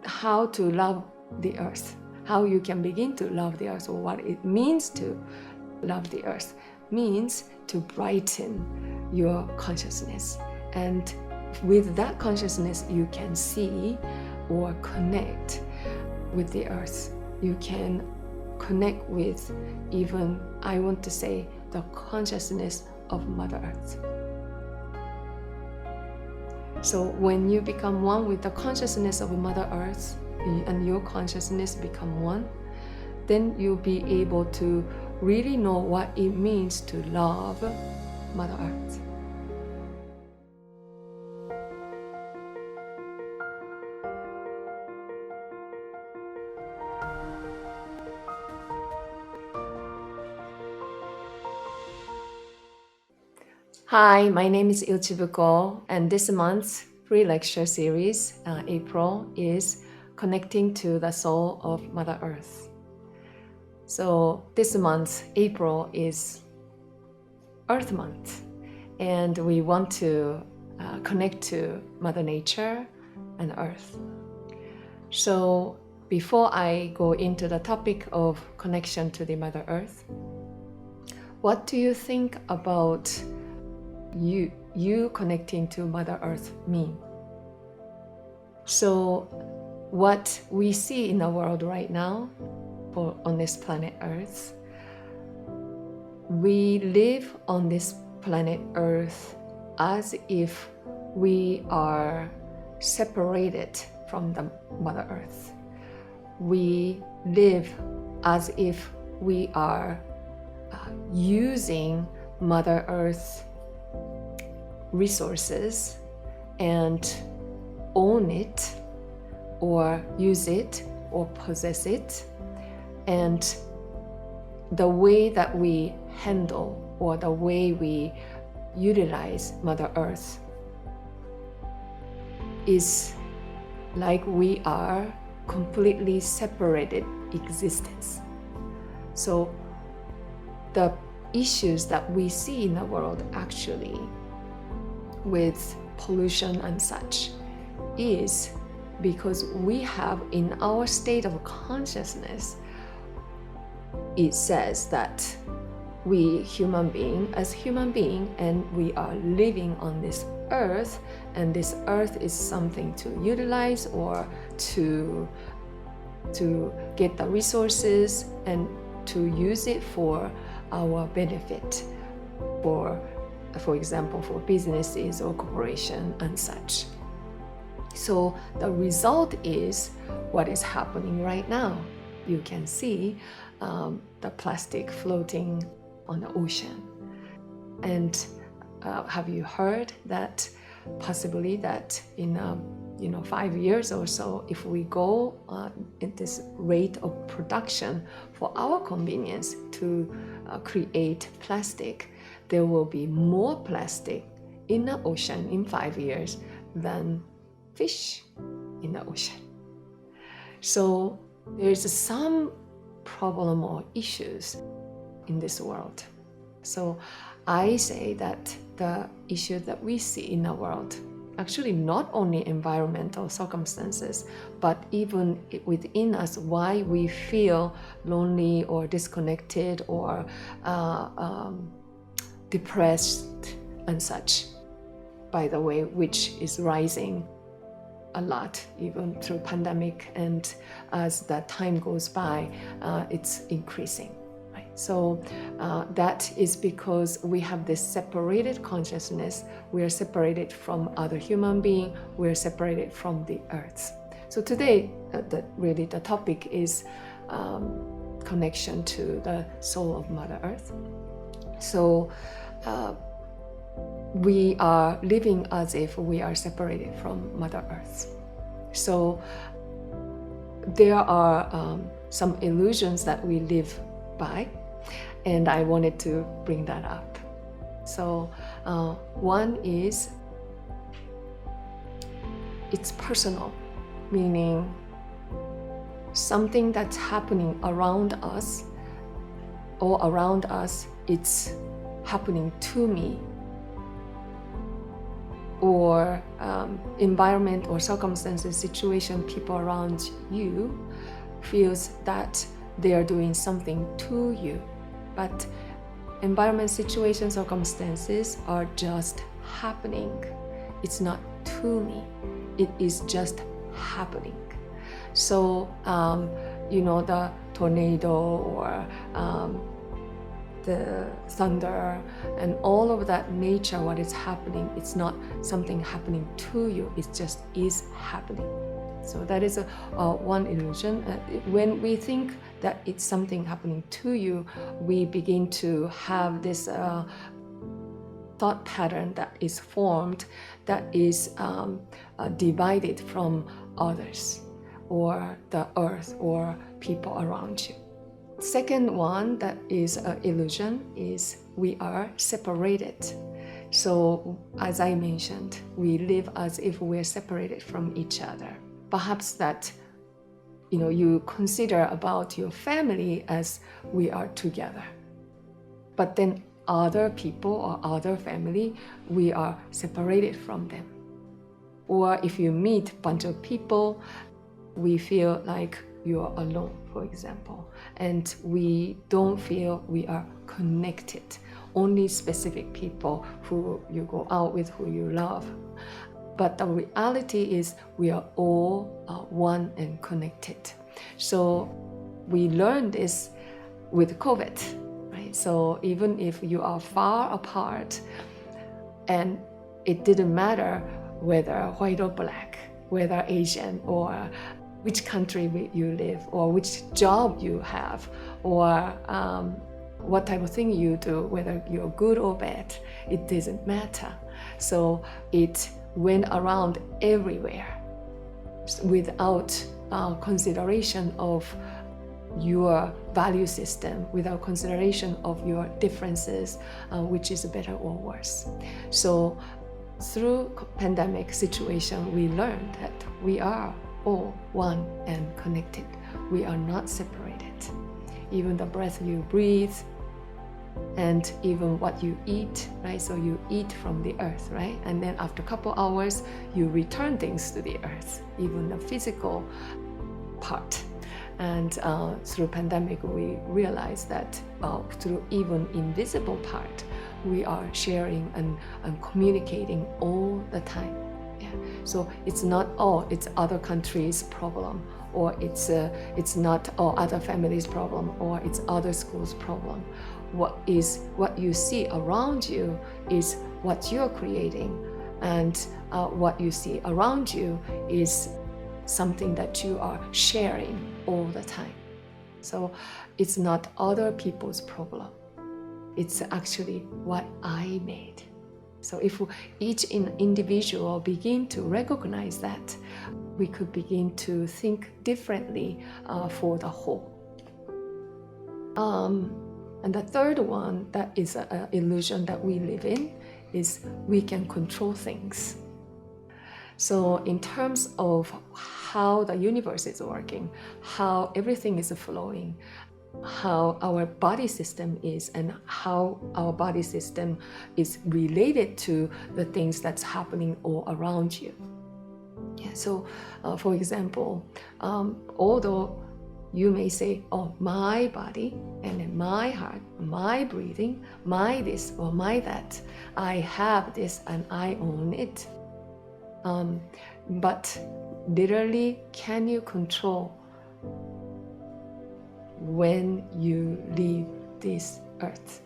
how to love the earth, how you can begin to love the earth, or what it means to love the earth, means to brighten your consciousness. And with that consciousness, you can see or connect with the earth. You can connect with even, I want to say, the consciousness of Mother Earth. So when you become one with the consciousness of Mother Earth and your consciousness become one, then you'll be able to really know what it means to love Mother Earth. Hi, my name is Ilchibuko, and this month's free lecture series, April, is Connecting to the Soul of Mother Earth. So this month, April, is Earth Month, and we want to connect to Mother Nature and Earth. So before I go into the topic of connection to the Mother Earth, what do you think about you connecting to Mother Earth mean? So what we see in the world right now, on this planet Earth, we live on this planet Earth as if we are separated from the Mother Earth. We live as if we are using Mother Earth resources and own it or use it or possess it. And the way that we handle or the way we utilize Mother Earth is like we are completely separated existence. So the issues that we see in the world actually with pollution and such is because we have in our state of consciousness, it says that we human being and we are living on this earth, and this earth is something to utilize or to get the resources and to use it for our benefit, for example, for businesses or corporation and such. So the result is what is happening right now. You can see the plastic floating on the ocean. And have you heard that possibly that in 5 years or so, if we go at this rate of production for our convenience to create plastic, there will be more plastic in the ocean in 5 years than fish in the ocean. So there's some problem or issues in this world. So I say that the issue that we see in the world, actually not only environmental circumstances, but even within us, why we feel lonely or disconnected or depressed and such, by the way, which is rising a lot even through pandemic, and as the time goes by, it's increasing. Right? So that is because we have this separated consciousness. We are separated from other human beings. We are separated from the earth. So today, really the topic is connection to the soul of Mother Earth. So we are living as if we are separated from Mother Earth. So there are some illusions that we live by, and I wanted to bring that up. So one is, it's personal, meaning something that's happening around us, or around us, it's happening to me. or environment or circumstances, situation, people around you feels that they are doing something to you. But environment, situation, circumstances are just happening. It's not to me. It is just happening. So, the tornado or the thunder and all of that nature, what is happening, it's not something happening to you, it just is happening. So that is one illusion. When we think that it's something happening to you, we begin to have this thought pattern that is formed, that is divided from others or the earth or people around you. Second one that is an illusion is we are separated. So as I mentioned, we live as if we're separated from each other. Perhaps that you consider about your family as we are together. But then other people or other family, we are separated from them. Or if you meet a bunch of people, we feel like you're alone, for example, and we don't feel we are connected. Only specific people who you go out with, who you love. But the reality is we are all one and connected. So we learned this with COVID, right? So even if you are far apart, and it didn't matter whether white or black, whether Asian or which country you live, or which job you have, or what type of thing you do, whether you're good or bad, it doesn't matter. So it went around everywhere without consideration of your value system, without consideration of your differences, which is better or worse. So through pandemic situation, we learned that we are all one and connected. We are not separated. Even the breath you breathe, and even what you eat, right? So you eat from the earth, right? And then after a couple hours, you return things to the earth, even the physical part. And through pandemic, we realized that through even invisible part, we are sharing and communicating all the time. Yeah. So it's not it's other countries' problem, or it's not other families' problem, or it's other schools' problem. What you see around you is what you're creating, and what you see around you is something that you are sharing all the time. So it's not other people's problem. It's actually what I made. So if each individual begin to recognize that, we could begin to think differently for the whole. And the third one, that is an illusion that we live in, is we can control things. So in terms of how the universe is working, how everything is flowing, how our body system is, and how our body system is related to the things that's happening all around you. Yeah, so for example, although you may say, my body, and then my heart, my breathing, my this or my that, I have this and I own it. But literally, can you control when you leave this earth?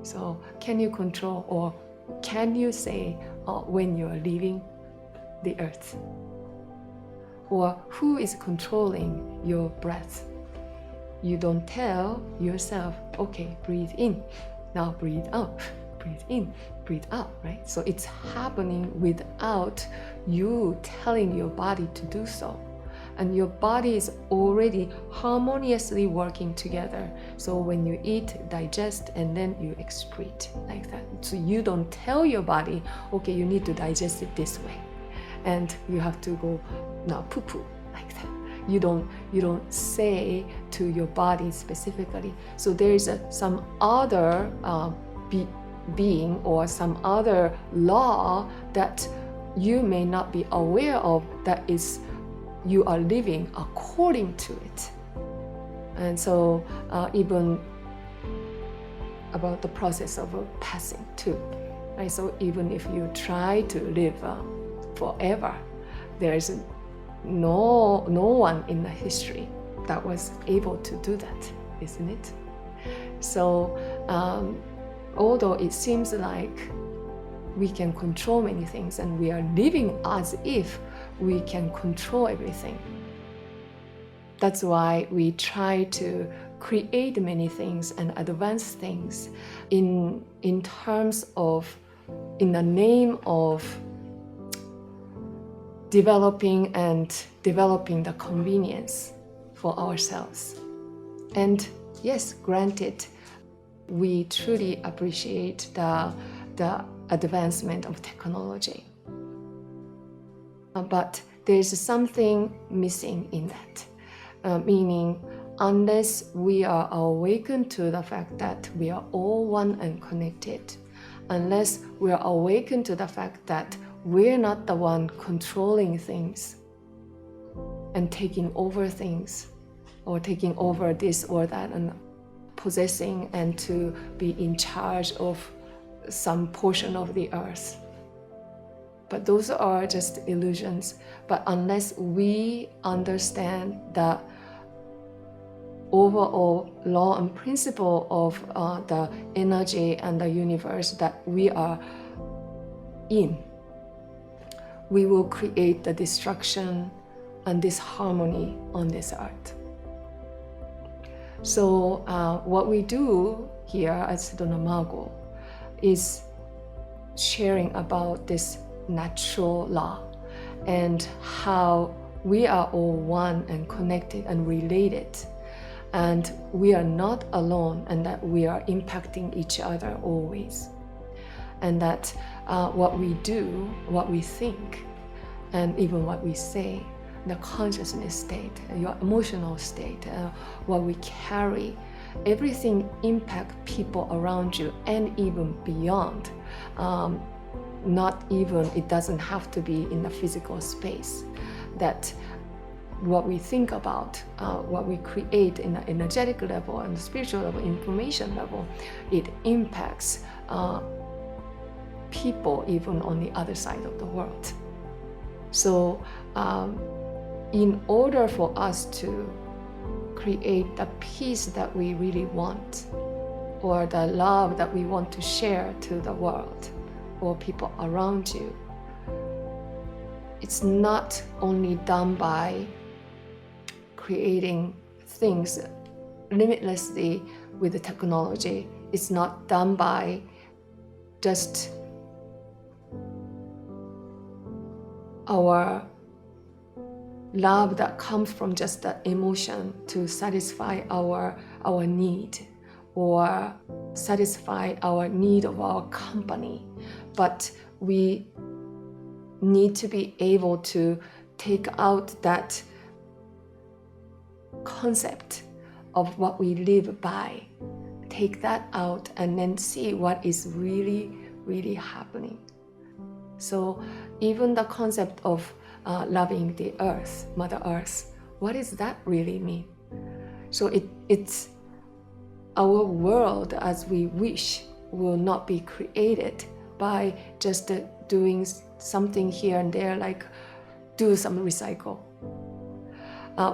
So can you control, or can you say when you are leaving the earth? Or who is controlling your breath? You don't tell yourself, okay, breathe in, now breathe out, breathe in, breathe out, right? So it's happening without you telling your body to do so. And your body is already harmoniously working together. So when you eat, digest, and then you excrete like that. So you don't tell your body, okay, you need to digest it this way, and you have to go now poo-poo like that. You don't say to your body specifically. So there is some other being or some other law that you may not be aware of, that is you are living according to it. And so even about the process of passing too, right? So even if you try to live forever, there is no one in the history that was able to do that, isn't it? So although it seems like we can control many things and we are living as if we can control everything, that's why we try to create many things and advance things in terms of, in the name of developing the convenience for ourselves. And yes, granted, we truly appreciate the advancement of technology. But there's something missing in that, meaning unless we are awakened to the fact that we are all one and connected, unless we are awakened to the fact that we're not the one controlling things and taking over things, or taking over this or that and possessing and to be in charge of some portion of the earth. But those are just illusions. But unless we understand the overall law and principle of the energy and the universe that we are in, we will create the destruction and disharmony on this earth. So what we do here at Sedona Mago is sharing about this natural law and how we are all one and connected and related, and we are not alone, and that we are impacting each other always, and that what we do, what we think, and even what we say, the consciousness state, your emotional state, what we carry, everything impact people around you and even beyond. Not even, it doesn't have to be in the physical space. That what we think about, what we create in the energetic level and the spiritual level, information level, it impacts people even on the other side of the world. So in order for us to create the peace that we really want, or the love that we want to share to the world or people around you, it's not only done by creating things limitlessly with the technology. It's not done by just our love that comes from just the emotion to satisfy our need, or satisfy our need of our company. But we need to be able to take out that concept of what we live by, take that out and then see what is really, really happening. So even the concept of loving the earth, Mother Earth, what does that really mean? So it's our world as we wish will not be created by just doing something here and there, like do some recycle,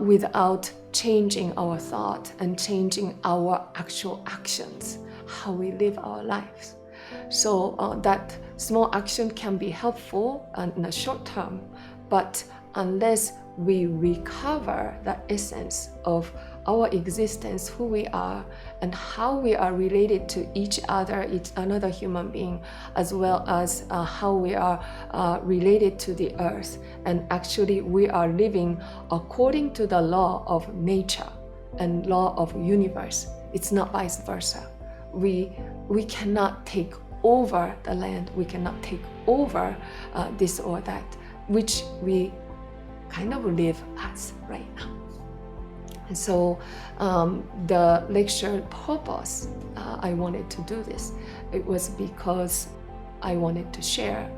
without changing our thought and changing our actual actions, how we live our lives. So that small action can be helpful in the short term, but unless we recover the essence of our existence, who we are, and how we are related to each other, each another human being, as well as how we are related to the earth, and actually we are living according to the law of nature and law of universe. It's not vice versa. We cannot take over the land. We cannot take over this or that, which we kind of live as right now. And so the lecture purpose, I wanted to do this. It was because I wanted to share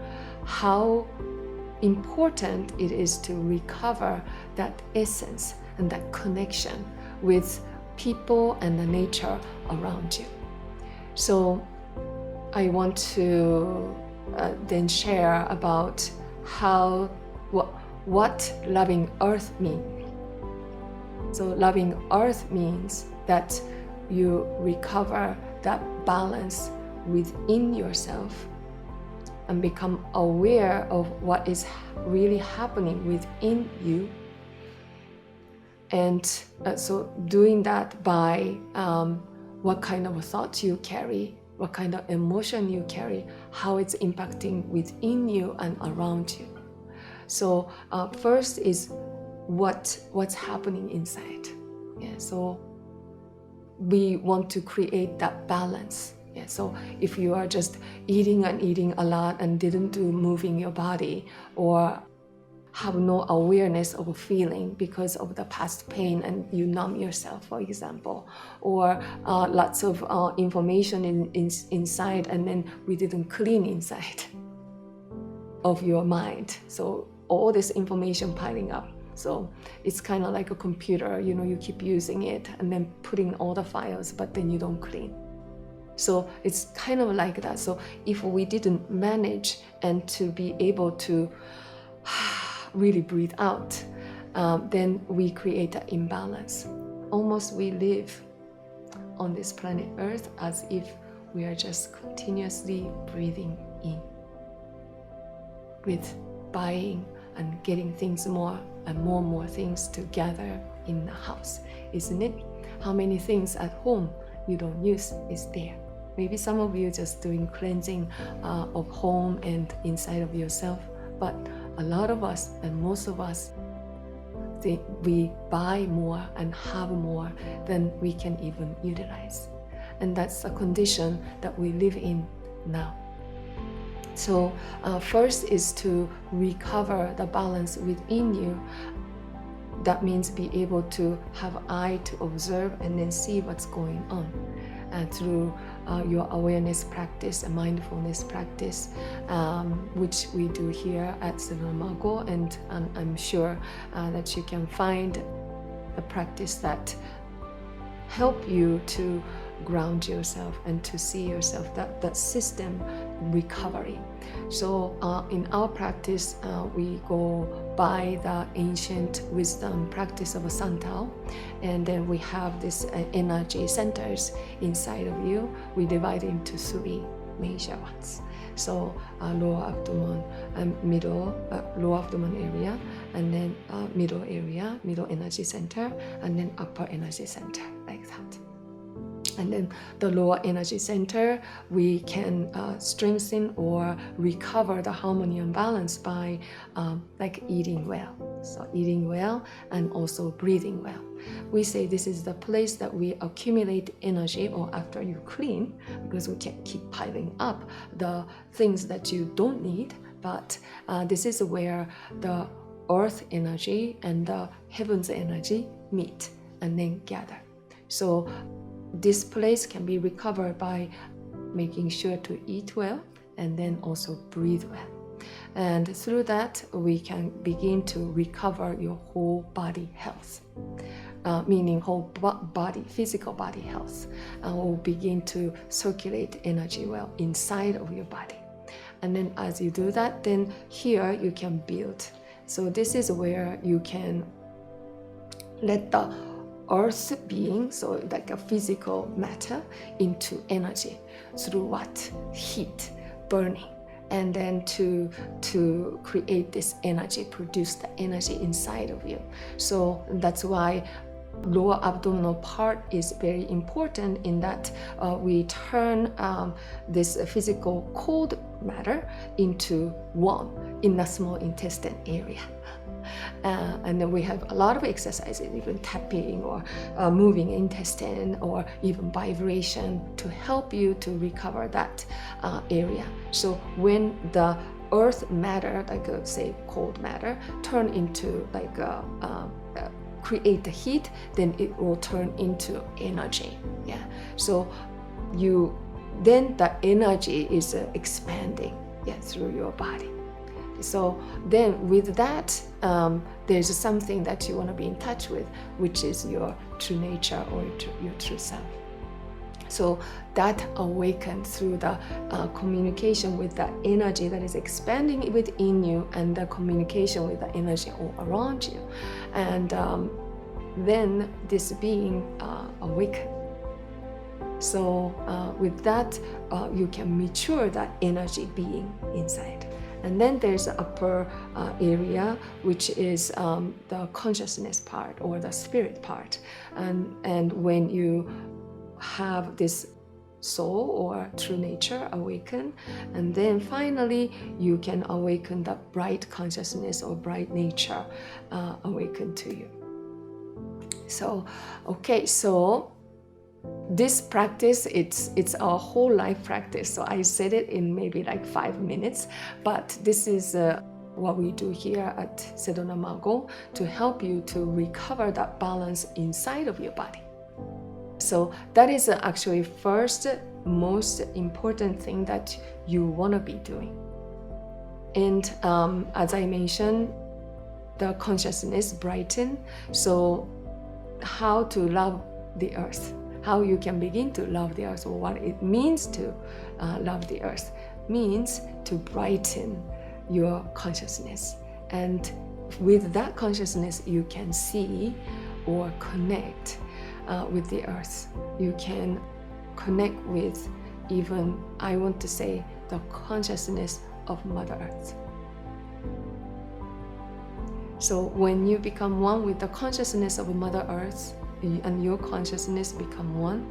how important it is to recover that essence and that connection with people and the nature around you. So I want to then share about what loving earth means. So loving earth means that you recover that balance within yourself and become aware of what is really happening within you. And so doing that by what kind of thoughts you carry, what kind of emotion you carry, how it's impacting within you and around you. So first is what's happening inside. Yeah, so we want to create that balance. Yeah, so if you are just eating a lot and didn't do moving your body, or have no awareness of a feeling because of the past pain and you numb yourself, for example, or lots of information inside and then we didn't clean inside of your mind. So all this information piling up. So it's kind of like a computer, you keep using it and then putting all the files, but then you don't clean. So it's kind of like that. So if we didn't manage and to be able to really breathe out, then we create an imbalance. Almost we live on this planet Earth as if we are just continuously breathing in, with buying and getting things more and more things together in the house, isn't it? How many things at home you don't use is there? Maybe some of you just doing cleansing of home and inside of yourself, but a lot of us and most of us, we buy more and have more than we can even utilize. And that's the condition that we live in now. So first is to recover the balance within you. That means be able to have an eye to observe and then see what's going on through your awareness practice and mindfulness practice, which we do here at Silvermago, and I'm sure that you can find a practice that help you to ground yourself and to see yourself, that system recovery. So in our practice, we go by the ancient wisdom practice of a Santao, and then we have this energy centers inside of you. We divide into 3 major ones. So lower abdomen and lower abdomen area, and then middle area, middle energy center, and then upper energy center, like that. And then the lower energy center, we can strengthen or recover the harmony and balance by like eating well. So eating well and also breathing well. We say this is the place that we accumulate energy, or after you clean, because we can't keep piling up the things that you don't need. But this is where the earth energy and the heaven's energy meet and then gather. So this place can be recovered by making sure to eat well and then also breathe well. And through that, we can begin to recover your whole body health, meaning whole body, physical body health, will begin to circulate energy well inside of your body. And then as you do that, then here you can build. So this is where you can let the earth being, so like a physical matter, into energy through what? Heat, burning, and then to create this energy, produce the energy inside of you. So that's why lower abdominal part is very important, in that we turn this physical cold matter into warm in the small intestine area. And then we have a lot of exercises, even tapping or moving intestine, or even vibration, to help you to recover that area. So when the earth matter, like say cold matter, turn into like create the heat, then it will turn into energy. Yeah. So then the energy is expanding, through your body. So then with that, there's something that you want to be in touch with, which is your true nature or your true self. So that awakened through the communication with the energy that is expanding within you and the communication with the energy all around you. And then this being awakened. So with that, you can mature that energy being inside. And then there's the upper area, which is the consciousness part or the spirit part. And when you have this soul or true nature awaken, and then finally you can awaken the bright consciousness or bright nature awaken to you. So this practice, it's a whole life practice. So I said it in maybe like 5 minutes, but this is what we do here at Sedona Mago to help you to recover that balance inside of your body. So that is actually first most important thing that you want to be doing. And as I mentioned, the consciousness brighten. So how to love the earth, how you can begin to love the earth, or what it means to love the earth means to brighten your consciousness. And with that consciousness, you can see or connect with the earth. You can connect with even, I want to say, the consciousness of Mother Earth. So when you become one with the consciousness of Mother Earth and your consciousness become one,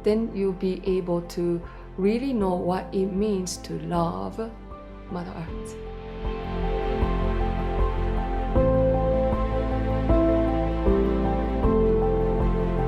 then you'll be able to really know what it means to love Mother Earth.